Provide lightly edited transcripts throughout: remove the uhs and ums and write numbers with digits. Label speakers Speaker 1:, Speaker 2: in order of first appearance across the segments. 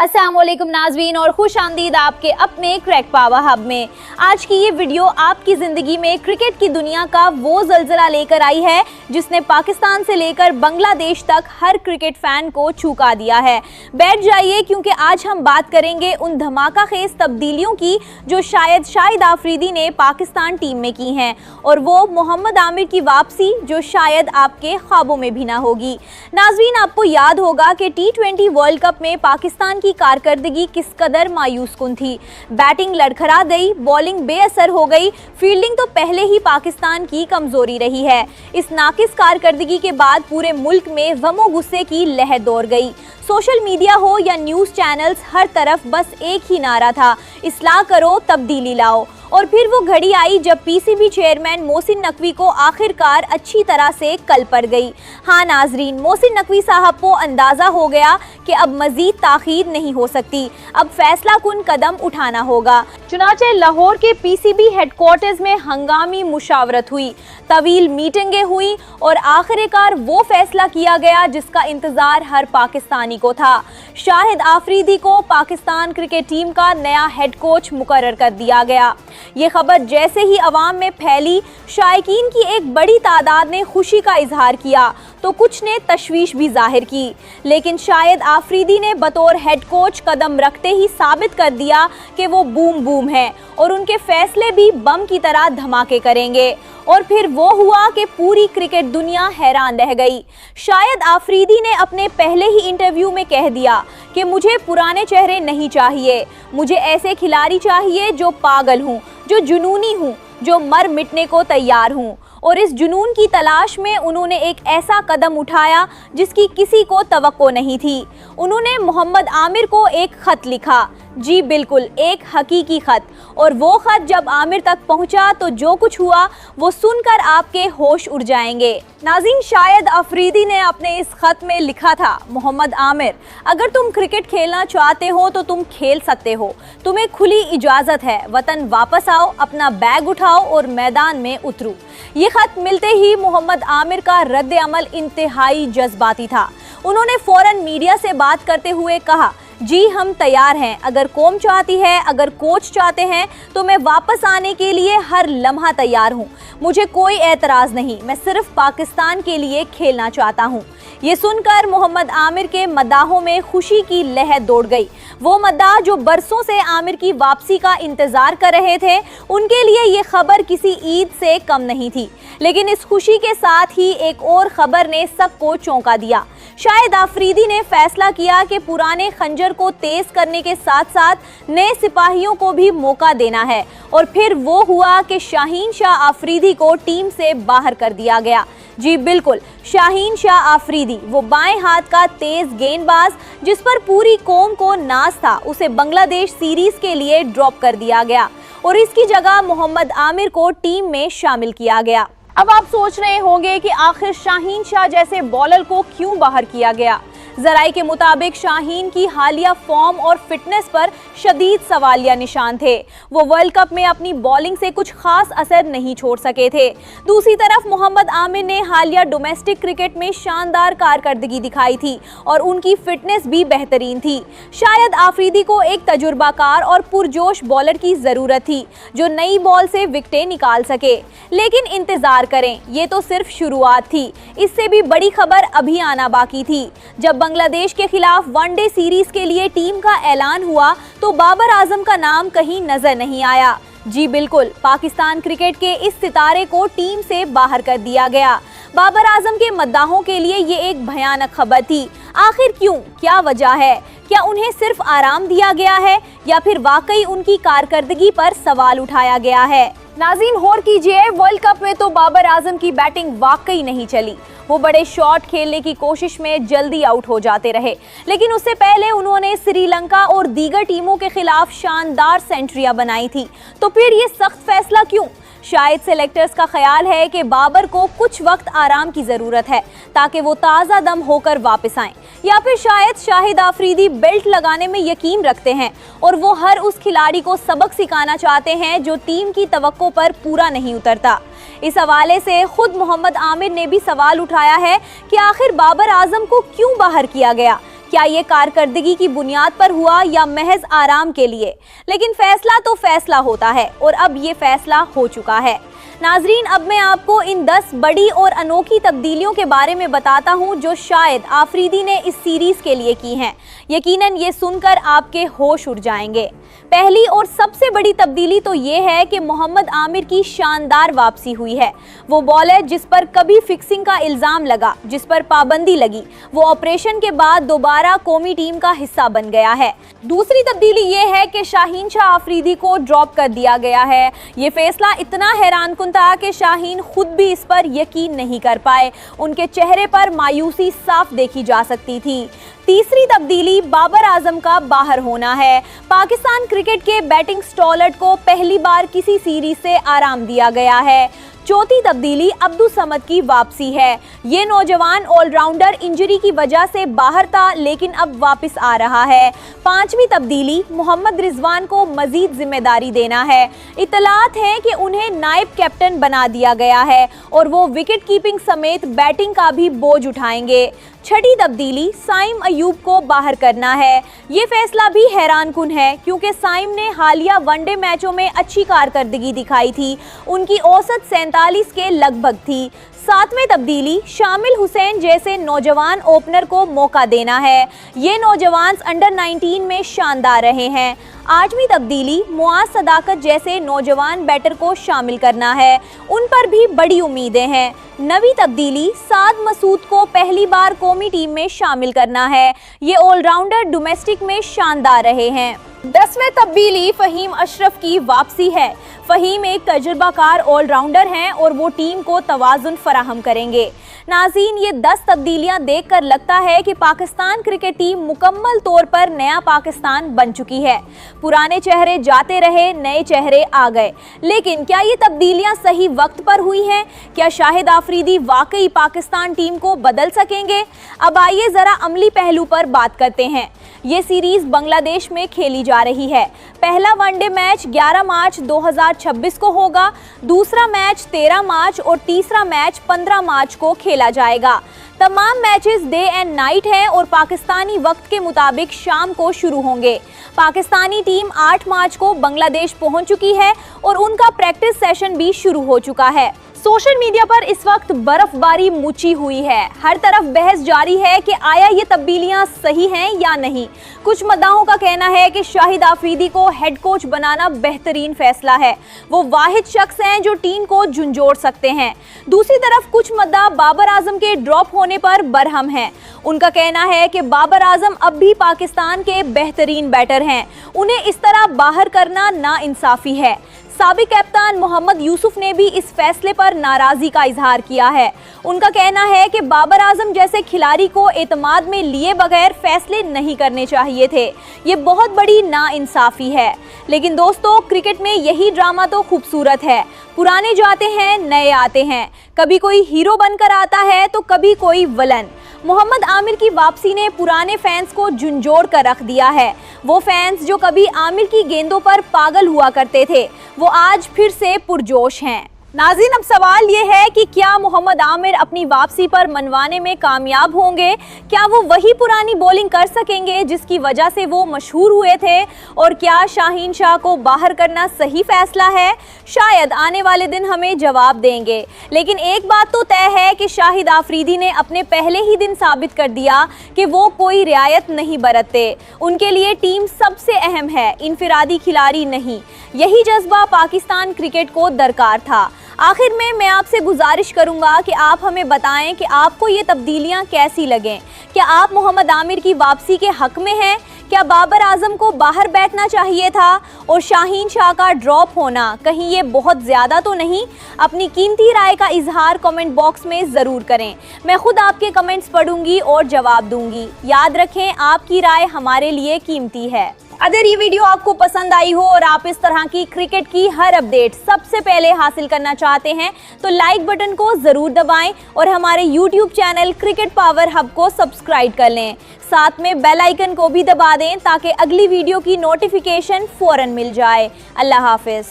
Speaker 1: अस्सलाम वालेकुम नाज़रीन और खुश आमदीद आपके अपने क्रैक पावर हब में। आज की ये वीडियो आपकी ज़िंदगी में क्रिकेट की दुनिया का वो ज़लज़ला लेकर आई है जिसने पाकिस्तान से लेकर बांग्लादेश तक हर क्रिकेट फ़ैन को चौंका दिया है। बैठ जाइए क्योंकि आज हम बात करेंगे उन धमाका खेज़ तब्दीलियों की जो शायद शाहिद आफरीदी ने पाकिस्तान टीम में की हैं, और वो मोहम्मद आमिर की वापसी जो शायद आपके ख्वाबों में भी ना होगी। नाज़रीन, आपको याद होगा कि T20 वर्ल्ड कप में पाकिस्तान की कारकर्दगी किस कदर मायूसकुन थी। बैटिंग लड़खड़ा गई, बॉलिंग बेअसर हो गई, फील्डिंग तो पहले ही पाकिस्तान की कमजोरी रही है। इस नाकिस कारकर्दगी के बाद पूरे मुल्क में गमो गुस्से की लहर दौड़ गई। सोशल मीडिया हो या न्यूज़ चैनल्स, हर तरफ बस एक ही नारा था, इस्लाह करो, तब्दीली लाओ। और फिर वो घड़ी आई जब पीसीबी चेयरमैन मोहसिन नकवी को आखिरकार अच्छी तरह से कल पड़ गई। हाँ नाजरीन, मोहसिन नकवी साहब को अंदाज़ा हो गया कि अब मज़ीद ताख़ीर नहीं हो सकती, अब फैसला कुन कदम उठाना होगा। चुनाचे लाहौर के पीसीबी हेडक्वार्टर्स में हंगामी मुशावरत हुई, तवील मीटिंगें हुई और आखिरकार वो फैसला किया गया जिसका इंतज़ार हर पाकिस्तानी को था। शाहिद आफरीदी को पाकिस्तान क्रिकेट टीम का नया हेड कोच मुकर्रर कर दिया गया। ये खबर जैसे ही अवाम में फैली, शायकीन की एक बड़ी तादाद ने खुशी का इजहार किया तो कुछ ने तशवीश भी जाहिर की, लेकिन शाहिद आफरीदी ने बतौर हेड कोच कदम रखते ही साबित कर दिया कि वो बूम बूम है और उनके फैसले भी बम की तरह धमाके करेंगे। और फिर वो हुआ कि पूरी क्रिकेट दुनिया हैरान रह गई। शाहिद आफरीदी ने अपने पहले ही इंटरव्यू में कह दिया कि मुझे पुराने चेहरे नहीं चाहिए, मुझे ऐसे खिलाड़ी चाहिए जो पागल हूँ, जो जुनूनी हूँ, जो मर मिटने को तैयार हूँ। और इस जुनून की तलाश में उन्होंने एक ऐसा कदम उठाया जिसकी किसी को तवक्को नहीं थी। उन्होंने मोहम्मद आमिर को एक ख़त लिखा, जी बिल्कुल, एक हकीकी ख़त। और वो ख़त जब आमिर तक पहुंचा तो जो कुछ हुआ वो सुनकर आपके होश उड़ जाएंगे। नाज़रीन, शाहिद अफरीदी ने अपने इस ख़त में लिखा था, मोहम्मद आमिर, अगर तुम क्रिकेट खेलना चाहते हो तो तुम खेल सकते हो, तुम्हें खुली इजाज़त है, वतन वापस आओ, अपना बैग उठाओ और मैदान में उतरो। ये ख़त मिलते ही मोहम्मद आमिर का रद्द अमल इंतहाई जज्बाती था। उन्होंने फ़ौरन मीडिया से बात करते हुए कहा, जी हम तैयार हैं, अगर कौम चाहती है, अगर कोच चाहते हैं तो मैं वापस आने के लिए हर लम्हा तैयार हूँ, मुझे कोई एतराज़ नहीं, मैं सिर्फ पाकिस्तान के लिए खेलना चाहता हूँ। ये सुनकर मोहम्मद आमिर के मद्दाहों में खुशी की लहर दौड़ गई। वो मद्दाह जो बरसों से आमिर की वापसी का इंतज़ार कर रहे थे, उनके लिए ये खबर किसी ईद से कम नहीं थी। लेकिन इस खुशी के साथ ही एक और खबर ने सबको चौंका दिया। शाहिद आफरीदी ने फैसला किया कि पुराने खंजर को तेज करने के साथ साथ नए सिपाहियों को भी मौका देना है। और फिर वो हुआ कि शाहीन शाह आफरीदी को टीम से बाहर कर दिया गया। जी बिल्कुल, शाहीन शाह आफरीदी, वो बाएं हाथ का तेज गेंदबाज जिस पर पूरी कौम को नाज था, उसे बांग्लादेश सीरीज के लिए ड्रॉप कर दिया गया और इसकी जगह मोहम्मद आमिर को टीम में शामिल किया गया। अब आप सोच रहे होंगे कि आखिर शाहीन शाह जैसे बॉलर को क्यों बाहर किया गया। ज़राए के मुताबिक शाहीन की हालिया फॉर्म और फिटनेस पर शदीद सवालिया निशान थे। वो वर्ल्ड कप में अपनी बॉलिंग से कुछ खास असर नहीं छोड़ सके थे। दूसरी तरफ मोहम्मद आमिर ने हालिया डोमेस्टिक क्रिकेट में शानदार कारकर्दगी दिखाई थी और उनकी फिटनेस भी बेहतरीन थी। शायद आफरीदी को एक तजुर्बाकार और पुरजोश बॉलर की ज़रूरत थी जो नई बॉल से विकेटें निकाल सके। लेकिन इंतज़ार करें, ये तो सिर्फ शुरुआत थी, इससे भी बड़ी खबर अभी आना बाकी थी। जब बांग्लादेश के खिलाफ वनडे सीरीज के लिए टीम का ऐलान हुआ तो बाबर आजम का नाम कहीं नजर नहीं आया। जी बिल्कुल, पाकिस्तान क्रिकेट के इस सितारे को टीम से बाहर कर दिया गया। बाबर आजम के मद्दाहों के लिए ये एक भयानक खबर थी। आखिर क्यों, क्या वजह है? क्या उन्हें सिर्फ आराम दिया गया है या फिर वाकई उनकी कारकर्दगी पर सवाल उठाया गया है? नाज़रीन, गौर कीजिए, वर्ल्ड कप में तो बाबर आजम की बैटिंग वाकई नहीं चली। वो बड़े शॉट खेलने की कोशिश में जल्दी आउट हो जाते रहे, लेकिन उससे पहले उन्होंने श्रीलंका और दीगर टीमों के खिलाफ शानदार सेंचुरियां बनाई थी। तो फिर ये सख्त फैसला क्यों? शायद सेलेक्टर्स का ख्याल है कि बाबर को कुछ वक्त आराम की ज़रूरत है ताकि वो ताज़ा दम होकर वापस आएं, या फिर शायद शाहिद आफरीदी बेल्ट लगाने में यकीन रखते हैं और वो हर उस खिलाड़ी को सबक सिखाना चाहते हैं जो टीम की तवक्को पर पूरा नहीं उतरता। इस हवाले से खुद मोहम्मद आमिर ने भी सवाल उठाया है कि आखिर बाबर आजम को क्यों बाहर किया गया, क्या ये कारकर्दगी की बुनियाद पर हुआ या महज आराम के लिए? लेकिन फैसला तो फैसला होता है और अब ये फैसला हो चुका है। नाजरीन, अब मैं आपको इन 10 बड़ी और अनोखी तब्दीलियों के बारे में बताता हूं जो शायद आफरीदी ने इस सीरीज के लिए की हैं। यकीनन ये सुनकर आपके होश उड़ जाएंगे। पहली और सबसे बड़ी तब्दीली तो ये है कि मोहम्मद आमिर की शानदार वापसी हुई है। वो बॉलर जिस पर कभी फिक्सिंग का इल्जाम लगा, जिस पर पाबंदी लगी, वो ऑपरेशन के बाद दोबारा कौमी टीम का हिस्सा बन गया है। दूसरी तब्दीली ये है कि शाहीन शाह आफरीदी को ड्रॉप कर दिया गया है। ये फैसला इतना हैरानकुन था कि शाहीन खुद भी इस पर यकीन नहीं कर पाए। उनके चेहरे पर मायूसी साफ देखी जा सकती थी। तीसरी तब्दीली बाबर आजम का बाहर होना है। पाकिस्तान क्रिकेट के बैटिंग स्टॉलर्ट को पहली बार किसी सीरीज से आराम दिया गया है। चौथी तब्दीली अब्दुल समद की वापसी है। ये नौजवान ऑलराउंडर इंजरी की वजह से बाहर था लेकिन अब वापस आ रहा है। पांचवी तब्दीली मोहम्मद रिजवान को मजीद जिम्मेदारी देना है। इतलात है कि उन्हें नायब कैप्टन बना दिया गया है और वो विकेट कीपिंग समेत बैटिंग का भी बोझ उठाएंगे। छठी तब्दीली साइम अयूब को बाहर करना है। ये फैसला भी हैरानकुन है क्योंकि साइम ने हालिया वनडे मैचों में अच्छी कारकर्दगी दिखाई थी। उनकी औसत 47 के लगभग थी। सातवें तब्दीली शामिल हुसैन जैसे नौजवान ओपनर को मौका देना है। ये नौजवान अंडर 19 में शानदार रहे हैं। आठवीं तब्दीली मुआज सदाकत जैसे नौजवान बैटर को शामिल करना है। उन पर भी बड़ी उम्मीदें हैं। नवीं तब्दीली साद मसूद को पहली बार कौमी टीम में शामिल करना है। ये ऑलराउंडर डोमेस्टिक में शानदार रहे हैं। 10वें तब्दीली फ़हीम अशरफ की वापसी है। फ़हीम एक तजुर्बाकार ऑलराउंडर हैं और वो टीम को तवाज़ुन फराहम करेंगे। नाज़रीन, ये 10 तब्दीलियां देखकर लगता है कि पाकिस्तान क्रिकेट टीम मुकम्मल तौर पर नया पाकिस्तान बन चुकी है। पुराने चेहरे जाते रहे, नए चेहरे आ गए। लेकिन क्या ये तब्दीलियां सही वक्त पर हुई हैं? क्या शाहिद आफरीदी वाकई पाकिस्तान टीम को बदल सकेंगे? अब आइए ज़रा अमली पहलू पर बात करते हैं। ये सीरीज़ बांग्लादेश में खेली जा रही है। पहला वनडे मैच 11 मार्च 2026 को होगा, दूसरा मैच 13 मार्च और तीसरा मैच 15 मार्च को खेला जाएगा। तमाम मैचेस डे एंड नाइट हैं और पाकिस्तानी वक्त के मुताबिक शाम को शुरू होंगे। पाकिस्तानी टीम 8 मार्च को बांग्लादेश पहुंच चुकी है और उनका प्रैक्टिस सेशन भी शुरू हो चुका है। सोशल मीडिया पर इस वक्त बर्फबारी मची हुई है। हर तरफ बहस जारी है कि आया ये तब्दीलियां सही हैं या नहीं। कुछ मद्दाहों का कहना है कि शाहिद आफरीदी को हेड कोच बनाना बेहतरीन फैसला है। वो वाहिद शख्स हैं जो टीम को झुंझोड़ सकते हैं। दूसरी तरफ कुछ मद्दाह बाबर आजम के ड्रॉप होने पर बरहम हैं। उनका कहना है कि बाबर आजम अब भी पाकिस्तान के बेहतरीन बैटर हैं। उन्हें इस तरह बाहर करना नाइंसाफी है। साबिक कप्तान मोहम्मद यूसुफ ने भी इस फैसले पर नाराज़गी का इजहार किया है। उनका कहना है कि बाबर आजम जैसे खिलाड़ी को एतमाद में लिए बगैर फैसले नहीं करने चाहिए थे। ये बहुत बड़ी नाइंसाफ़ी है। लेकिन दोस्तों, क्रिकेट में यही ड्रामा तो खूबसूरत है। पुराने जाते हैं, नए आते हैं। कभी कोई हीरो बनकर आता है तो कभी कोई विलन। मोहम्मद आमिर की वापसी ने पुराने फैंस को झुंझोड़ कर रख दिया है। वो फैंस जो कभी आमिर की गेंदों पर पागल हुआ करते थे, वो आज फिर से पुरजोश हैं। नाज़रीन, अब सवाल ये है कि क्या मोहम्मद आमिर अपनी वापसी पर मनवाने में कामयाब होंगे? क्या वो वही पुरानी बॉलिंग कर सकेंगे जिसकी वजह से वो मशहूर हुए थे? और क्या शाहीन शाह को बाहर करना सही फैसला है? शायद आने वाले दिन हमें जवाब देंगे। लेकिन एक बात तो तय है कि शाहिद आफरीदी ने अपने पहले ही दिन साबित कर दिया कि वो कोई रियायत नहीं बरतते। उनके लिए टीम सबसे अहम है, इनफिरादी खिलाड़ी नहीं। यही जज्बा पाकिस्तान क्रिकेट को दरकार था। आखिर में मैं आपसे गुजारिश करूंगा कि आप हमें बताएं कि आपको ये तब्दीलियां कैसी लगें। क्या आप मोहम्मद आमिर की वापसी के हक में हैं? क्या बाबर आजम को बाहर बैठना चाहिए था? और शाहीन शाह का ड्रॉप होना कहीं ये बहुत ज़्यादा तो नहीं? अपनी कीमती राय का इजहार कमेंट बॉक्स में ज़रूर करें। मैं खुद आपके कमेंट्स पढ़ूंगी और जवाब दूंगी। याद रखें, आपकी राय हमारे लिए कीमती है। अगर ये वीडियो आपको पसंद आई हो और आप इस तरह की क्रिकेट की हर अपडेट सबसे पहले हासिल करना चाहते हैं तो लाइक बटन को ज़रूर दबाएं और हमारे YouTube channel cricket power hub को सब्सक्राइब कर लें। साथ में बेल आइकन को भी दबा दें ताकि अगली वीडियो की नोटिफिकेशन फ़ौरन मिल जाए। अल्लाह हाफिज़।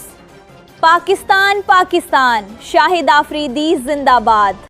Speaker 1: पाकिस्तान पाकिस्तान, शाहिद आफरीदी जिंदाबाद।